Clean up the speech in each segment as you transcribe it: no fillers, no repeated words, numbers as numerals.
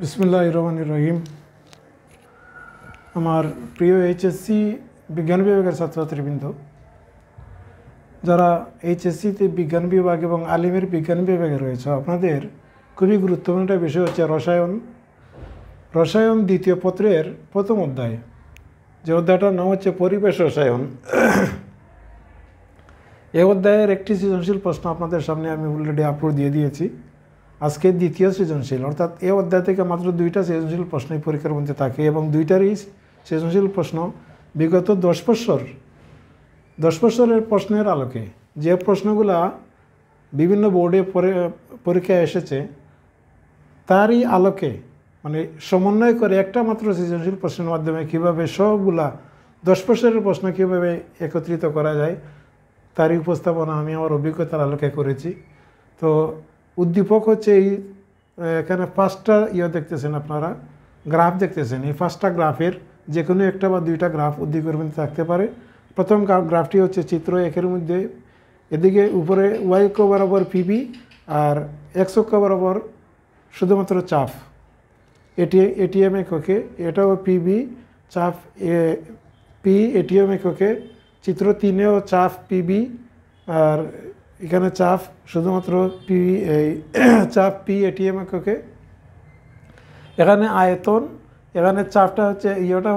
বিসমিল্লাহির রহমানির রহিম। আমার প্রিয় এইচএসসি বিজ্ঞান বিভাগের ছাত্রছাত্রীবৃন্দ, যারা এইচএসসিতে বিজ্ঞান বিভাগ এবং আলিমের বিজ্ঞান বিভাগে রয়েছে, আপনাদের খুবই গুরুত্বপূর্ণ একটা বিষয় হচ্ছে রসায়ন দ্বিতীয় পত্রের প্রথম অধ্যায়। যে অধ্যায়টার নাম হচ্ছে পরিবেশ রসায়ন। এই অধ্যায়ের একটি সৃজনশীল প্রশ্ন আপনাদের সামনে আমি অলরেডি আপলোড দিয়ে দিয়েছি। আজকে দ্বিতীয় সৃজনশীল, অর্থাৎ এই অধ্যায় থেকে মাত্র 2টা সৃজনশীল প্রশ্নই পরীক্ষার মধ্যে থাকে এবং 2টারই সৃজনশীল প্রশ্ন বিগত 10 বছরের প্রশ্নের আলোকে, যে প্রশ্নগুলা বিভিন্ন বোর্ডে পরীক্ষায় এসেছে তারই আলোকে, মানে সমন্বয় করে একটা মাত্র সৃজনশীল প্রশ্নের মাধ্যমে কীভাবে সবগুলা 10 বছরের প্রশ্ন কীভাবে একত্রিত করা যায় তারই উপস্থাপনা আমি আমার অভিজ্ঞতার আলোকে করেছি। তো উদ্দীপক হচ্ছে এখানে 5টা দেখতেছেন আপনারা, গ্রাফ দেখতেছেন। এই 5টা গ্রাফের যে কোনো একটা বা 2টা গ্রাফ উদ্দীপকের মধ্যে থাকতে পারে। প্রথম গ্রাফটি হচ্ছে চিত্র 1-এর মধ্যে, এদিকে উপরে ওয়াই অক্ষ বরাবর পিবি আর এক্স অক্ষ বরাবর শুধুমাত্র চাপ এটিএম এককে, এটাও পিবি চাপ পি এটিএম এককে। চিত্র 3-এও চাপ পিবি আর এখানে চাপ শুধুমাত্র পি, এই চাপ পি এটিএম এককে। এখানে আয়তন, এখানে চাপটা হচ্ছে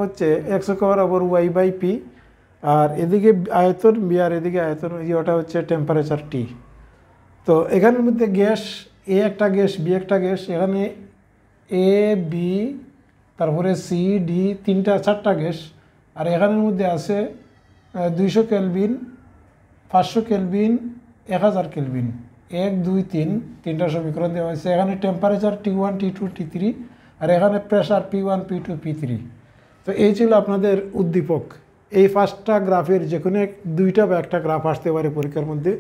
হচ্ছে এক্স অক্ষ বরাবর ওয়াই বাই পি, আর এদিকে আয়তন বি আর এদিকে আয়তন হচ্ছে টেম্পারেচার টি। তো এখানের মধ্যে গ্যাস, এ একটা গ্যাস, বি একটা গ্যাস, এখানে এ বি তারপরে সি ডি 4টা গ্যাস, আর এখানের মধ্যে আছে 200 কেলভিন, 500 কেলভিন, 1000 কেলভিন, 1 2 3 3টা সমীকরণ দেওয়া হয়েছে। এখানে টেম্পারেচার T1 T2 T3, আর এখানে প্রেশার P1 P2 P3। তো এই ছিল আপনাদের উদ্দীপক। এই 5টা গ্রাফের যে কোনো 2টা বা একটা গ্রাফ আসতে পারে পরীক্ষার মধ্যে,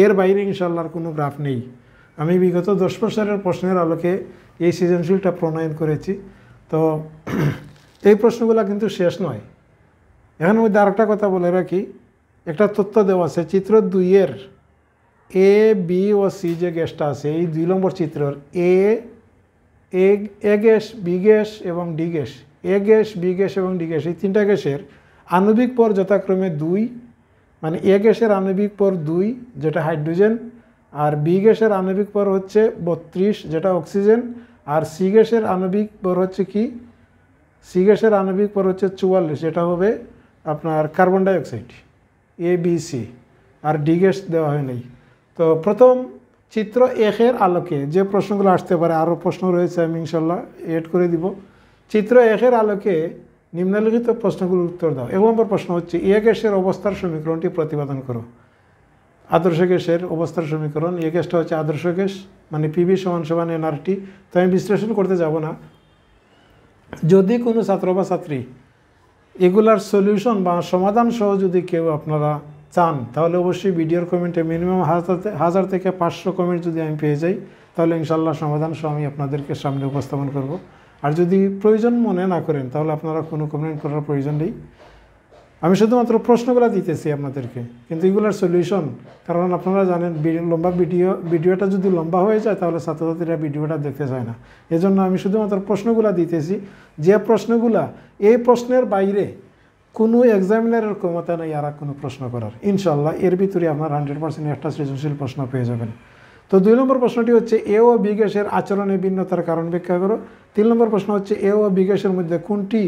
এর বাইরে ইনশাল্লাহর কোনো গ্রাফ নেই। আমি বিগত 10 বছরের প্রশ্নের আলোকে এই সৃজনশীলটা প্রণয়ন করেছি। তো এই প্রশ্নগুলো কিন্তু শেষ নয়। এখানের মধ্যে আরেকটা কথা বলে রাখি, একটা তথ্য দেওয়া আছে চিত্র 2-এর এ বি ও সি যে গ্যাসটা আছে, এই 2 নম্বর চিত্রের এ গ্যাস, বি গ্যাস এবং ডি গ্যাস, এ গ্যাস, বি গ্যাস এবং ডি গ্যাস, এই 3টা গ্যাসের আণবিক ভর যথাক্রমে 2, মানে এ গ্যাসের আণবিক ভর 2 যেটা হাইড্রোজেন, আর বি গ্যাসের আণবিক ভর হচ্ছে 32 যেটা অক্সিজেন, আর সি গ্যাসের আণবিক ভর হচ্ছে কি, সি গ্যাসের আণবিক ভর হচ্ছে 44 যেটা হবে আপনার carbon dioxide, A B C, R D gas দেওয়া হয় নাই। তো প্রথম চিত্র 1-এর আলোকে যে প্রশ্নগুলো আসতে পারে, আরও প্রশ্ন রয়েছে, আমি ইনশাল্লাহ এড করে দিব। চিত্র 1-এর আলোকে নিম্নলিখিত প্রশ্নগুলোর উত্তর দাও। 1 নম্বর প্রশ্ন হচ্ছে এ গ্যাসের অবস্থার সমীকরণটি প্রতিপাদন করো। আদর্শ গ্যাসের অবস্থার সমীকরণ, এ গ্যাসটা হচ্ছে আদর্শ গ্যাস, মানে পিবি = এনআরটি। তো আমি বিশ্লেষণ করতে যাব না। যদি কোনো ছাত্র বা ছাত্রী এগুলার সলিউশন বা সমাধান সহ যদি কেউ আপনারা চান, তাহলে অবশ্যই ভিডিওর কমেন্টে মিনিমাম 1000 থেকে 500 কমেন্ট যদি আমি পেয়ে যাই, তাহলে ইনশাল্লাহ সমাধান সহ আমি আপনাদেরকে সামনে উপস্থাপন করব। আর যদি প্রয়োজন মনে না করেন, তাহলে আপনারা কোনো কমেন্ট করার প্রয়োজন নেই। আমি শুধুমাত্র প্রশ্নগুলো দিতেছি আপনাদেরকে, কিন্তু এগুলার সলিউশন, কারণ আপনারা জানেন লম্বা ভিডিওটা যদি লম্বা হয়ে যায় তাহলে ছাত্রছাত্রীরা ভিডিওটা দেখতে চায় না। এজন্য আমি শুধুমাত্র প্রশ্নগুলো দিতেছি, যে প্রশ্নগুলা এই প্রশ্নের বাইরে কোনো এক্সামিনারের ক্ষমতা নেই আর কোনো প্রশ্ন করার। ইনশাল্লাহ এর ভিতরে আপনার 100% একটা সৃজনশীল প্রশ্ন পেয়ে যাবেন। তো 2 নম্বর প্রশ্নটি হচ্ছে এ ও বি গ্যাসের আচরণে ভিন্নতার কারণ ব্যাখ্যা করো। 3 নম্বর প্রশ্ন হচ্ছে এ ও বি গ্যাসের মধ্যে কোনটি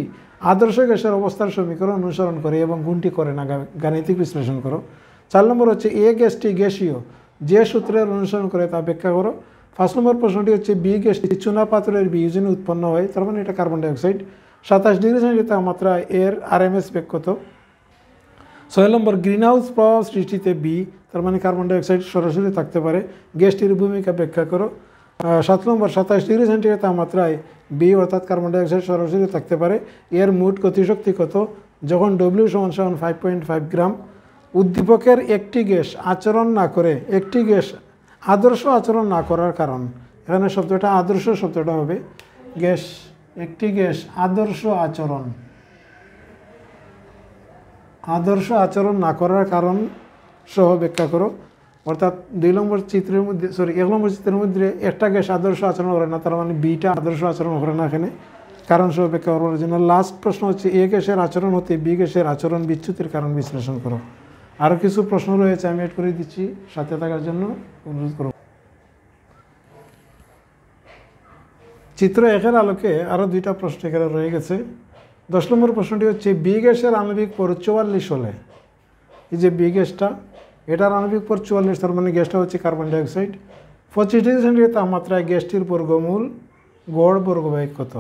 আদর্শ গ্যাসের অবস্থার সমীকরণ অনুসরণ করে এবং কোনটি করে না, গাণিতিক বিশ্লেষণ করো। 4 নম্বর হচ্ছে এ গ্যাসটি গ্যাসীয় যে সূত্রের অনুসরণ করে তা ব্যাখ্যা করো। 5 নম্বর প্রশ্নটি হচ্ছে বি গ্যাসটি চুনা পাথরের বিয়োজনে উৎপন্ন হয়, তার মানে এটা কার্বন ডাইঅক্সাইড। 27 ডিগ্রি সেন্টিগ্রেড তাপমাত্রায় এর RMS বেগ কত। 6 নম্বর গ্রিনহাউস প্রভাব সৃষ্টিতে বি, তার মানে কার্বন ডাইঅক্সাইড সরাসরি থাকতে পারে, গ্যাসটির ভূমিকা ব্যাখ্যা করো। 7 নম্বর 27 ডিগ্রি সেন্টিগ্রেড তাপমাত্রায় বি অর্থাৎ কার্বন ডাইঅক্সাইড সরাসরি থাকতে পারে, এর মোট গতিশক্তি কত যখন W = 5.5 গ্রাম। উদ্দীপকের একটি গ্যাস আচরণ না করে, একটি গ্যাস আদর্শ আচরণ না করার কারণ, এখানে শব্দটা আদর্শ শব্দটা হবে গ্যাস, একটি গ্যাস আদর্শ আচরণ না করার কারণ সহ ব্যাখ্যা করো। অর্থাৎ 2 নম্বর চিত্রের মধ্যে 1 নম্বর চিত্রের মধ্যে একটা গ্যাস আদর্শ আচরণ করে না, তার মানে বিটা আদর্শ আচরণ করে না এখানে, কারণ সহ ব্যাখ্যা করার জন্য। লাস্ট প্রশ্ন হচ্ছে এ গ্যাসের আচরণ হতে বি গ্যাসের আচরণ বিচ্যুতির কারণ বিশ্লেষণ করো। আরও কিছু প্রশ্ন রয়েছে, আমি অ্যাড করে দিচ্ছি, সাথে থাকার জন্য অনুরোধ করব। চিত্র 1-এর আলোকে আরও 2টা প্রশ্ন এখানে রয়ে গেছে। 10 নম্বর প্রশ্নটি হচ্ছে বি গ্যাসের আণবিক ভর 44 হলে, এই যে বি গ্যাসটা, এটার আণবিক ভর 44, তার মানে গ্যাসটা হচ্ছে কার্বন ডাইঅক্সাইড। 25 ডিগ্রি সেন্টিগ্রেড তাপমাত্রায় গ্যাসটির বর্গমূল গড় বর্গব্যাগ কত?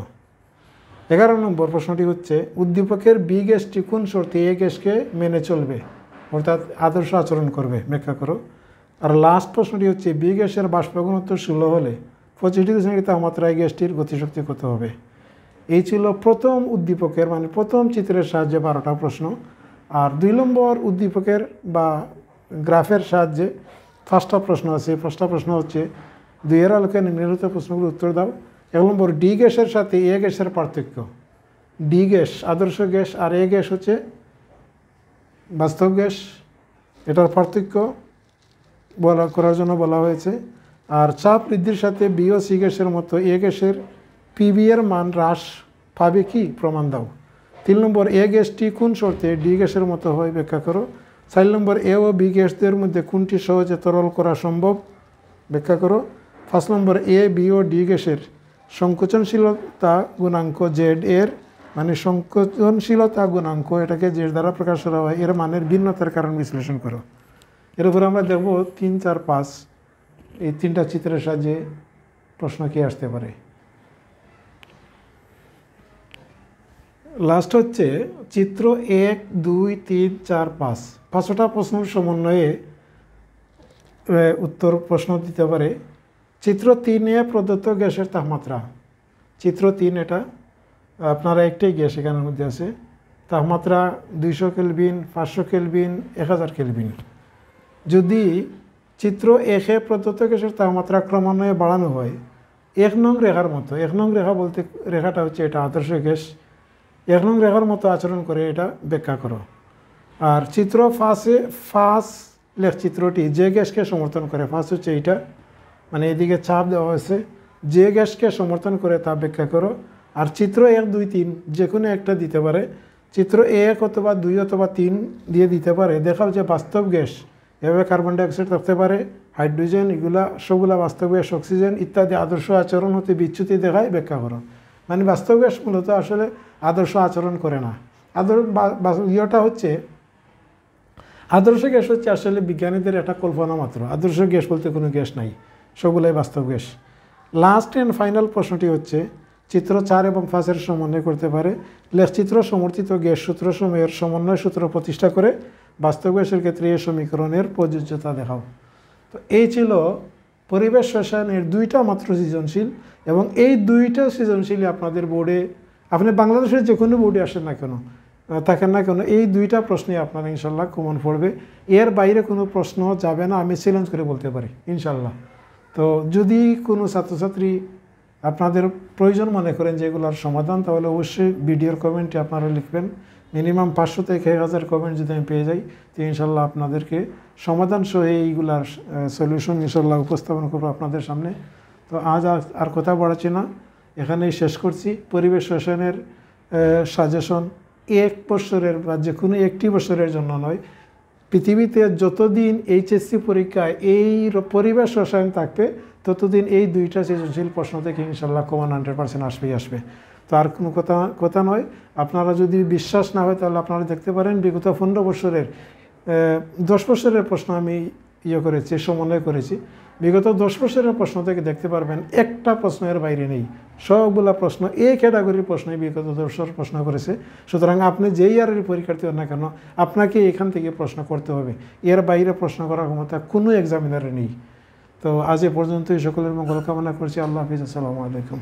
11 নম্বর প্রশ্নটি হচ্ছে উদ্দীপকের বি গ্যাসটি কোন শর্তে এ গ্যাসকে মেনে চলবে, অর্থাৎ আদর্শ আচরণ করবে, ব্যাখ্যা করো। আর লাস্ট প্রশ্নটি হচ্ছে বি গ্যাসের বাষ্প ঘনত্ব 16 হলে 25 ডিগ্রি সেন্টিগ্রেড তাপমাত্রায় গ্যাসটির গতিশক্তি কত হবে? এই ছিল প্রথম উদ্দীপকের, মানে প্রথম চিত্রের সাহায্যে 12টা প্রশ্ন। আর 2 নম্বর উদ্দীপকের বা গ্রাফের সাহায্যে 5টা প্রশ্ন আছে। 5টা প্রশ্ন হচ্ছে 2-এর আলোকে নিম্নলিখিত প্রশ্নগুলোর উত্তর দাও। 1 নম্বর ডি গ্যাসের সাথে এ গ্যাসের পার্থক্য। ডি গ্যাস আদর্শ গ্যাস আর এ গ্যাস হচ্ছে বাস্তব গ্যাস, এটার পার্থক্য করার জন্য বলা হয়েছে। আর চাপ বৃদ্ধির সাথে বি ও সি গ্যাসের মতো এ গ্যাসের পিবি এর মান হ্রাস পাবে কি, প্রমাণ দাও। 3 নম্বর এ গ্যাসটি কোন শর্তে ডি গ্যাসের মতো হয়, ব্যাখ্যা করো। 4 নম্বর এ ও বি গ্যাসদের মধ্যে কোনটি সহজে তরল করা সম্ভব, ব্যাখ্যা করো। 5 নম্বর এ বি ও ডি গ্যাসের সংকোচনশীলতা গুণাঙ্ক জেড এর, মানে সংকোচনশীলতা গুণাঙ্ক, এটাকে জেড দ্বারা প্রকাশ করা হয়, এর মানের ভিন্নতার কারণ বিশ্লেষণ করো। এর উপর আমরা দেখব 3, 4, 5 এই 3টা চিত্রের সাহায্যে প্রশ্ন কি আসতে পারে। লাস্ট হচ্ছে চিত্র 1, 2, 3, 4, 5 5টা প্রশ্নের সমন্বয়ে উত্তর প্রশ্ন দিতে পারে। চিত্র 3-এ প্রদত্ত গ্যাসের তাপমাত্রা, চিত্র 3 এটা আপনারা একটাই গ্যাস এখানের মধ্যে আছে, তাপমাত্রা 200 কেলভিন, 500 কেলভিন, 1000 কেলভিন। যদি চিত্র 1-এ প্রদত্ত গ্যাসের তাপমাত্রা ক্রমান্বয়ে বাড়ানো হয় 1 নং রেখার মতো, 1 নং রেখা বলতে রেখাটা হচ্ছে এটা আদর্শ গ্যাস, 1 নং রেখার মতো আচরণ করে, এটা ব্যাখ্যা করো। আর চিত্র 5 চিত্রটি যে গ্যাসকে সমর্থন করে, 5 হচ্ছে এইটা, মানে এদিকে চাপ দেওয়া হয়েছে, যে গ্যাসকে সমর্থন করে তা ব্যাখ্যা করো। আর চিত্র 1, 2, 3 যে কোনো একটা দিতে পারে, চিত্র 1 অথবা 2 অথবা 3 দিয়ে দিতে পারে। দেখাও যে বাস্তব গ্যাস এভাবে কার্বন ডাইঅক্সাইড থাকতে পারে, হাইড্রোজেন, এগুলা সবগুলা বাস্তব গ্যাস, অক্সিজেন ইত্যাদি আদর্শ আচরণ হতে বিচ্যুতি দেখায়, ব্যাখ্যা করো। মানে বাস্তব গ্যাস মূলত আসলে আদর্শ আচরণ করে না। ইয়েটা হচ্ছে আদর্শ গ্যাস হচ্ছে আসলে বিজ্ঞানীদের একটা কল্পনা মাত্র, আদর্শ গ্যাস বলতে কোনো গ্যাস নাই, সবগুলাই বাস্তব গ্যাস। লাস্ট অ্যান্ড ফাইনাল প্রশ্নটি হচ্ছে চিত্র 4 এবং 5-এর সমন্বয় করতে পারে। লেখচিত্র সমর্থিত গ্যাস সূত্রসমূহের সমন্বয় সূত্র প্রতিষ্ঠা করে বাস্তব গ্যাসের ক্ষেত্রে এই সমীকরণের প্রযোজ্যতা দেখাও। তো এই ছিল পরিবেশ রসায়নের 2টা মাত্র সৃজনশীল, এবং এই 2টা সৃজনশীলই আপনাদের বোর্ডে, আপনি বাংলাদেশের যে কোনো বোর্ডে আসেন না কেন, থাকেন না কেন, এই 2টা প্রশ্নই আপনারা ইনশাল্লাহ কমন পড়বে। এর বাইরে কোনো প্রশ্ন যাবে না, আমি চ্যালেঞ্জ করে বলতে পারি ইনশাল্লাহ। তো যদি কোনো ছাত্রছাত্রী আপনাদের প্রয়োজন মনে করেন যে এগুলোর সমাধান, তাহলে অবশ্যই ভিডিওর কমেন্টে আপনারা লিখবেন। মিনিমাম 500 থেকে 1000 কমেন্ট যদি আমি পেয়ে যাই, তো ইনশাল্লাহ আপনাদেরকে সমাধান সহ এইগুলার সলিউশন ইনশাল্লাহ উপস্থাপন করবো আপনাদের সামনে। তো আজ আর কথা বাড়াচ্ছি না, এখানেই শেষ করছি। পরিবেশ রসায়নের সাজেশন 1 বছরের বা যে কোনো একটি বছরের জন্য নয়, পৃথিবীতে যতদিন এইচএসসি পরীক্ষায় এই পরিবেশ রসায়ন থাকবে ততদিন এই 2টা সৃজনশীল প্রশ্ন থেকে ইনশাল্লাহ কমন 100% আসবে। তো আর কোনো কথা নয়, আপনারা যদি বিশ্বাস না হয় তাহলে আপনারা দেখতে পারেন বিগত 15 বছরের 10 বছরের প্রশ্ন আমি করেছি, সমন্বয় করেছি। বিগত 10 বছরের প্রশ্ন থেকে দেখতে পারবেন একটা প্রশ্ন এর বাইরে নেই, সবগুলা প্রশ্ন এই ক্যাটাগরির প্রশ্নই বিগত 10 বছর প্রশ্ন করেছে। সুতরাং আপনি যেই ইয়ারের পরীক্ষার্থী হন না কেন, আপনাকে এখান থেকে প্রশ্ন করতে হবে, এর বাইরে প্রশ্ন করার ক্ষমতা কোনো এক্সামিনারে নেই। তো আজ এ পর্যন্তই, সকলের মঙ্গল কামনা করছি। আল্লাহ হাফিজ, আসসালামু আলাইকুম।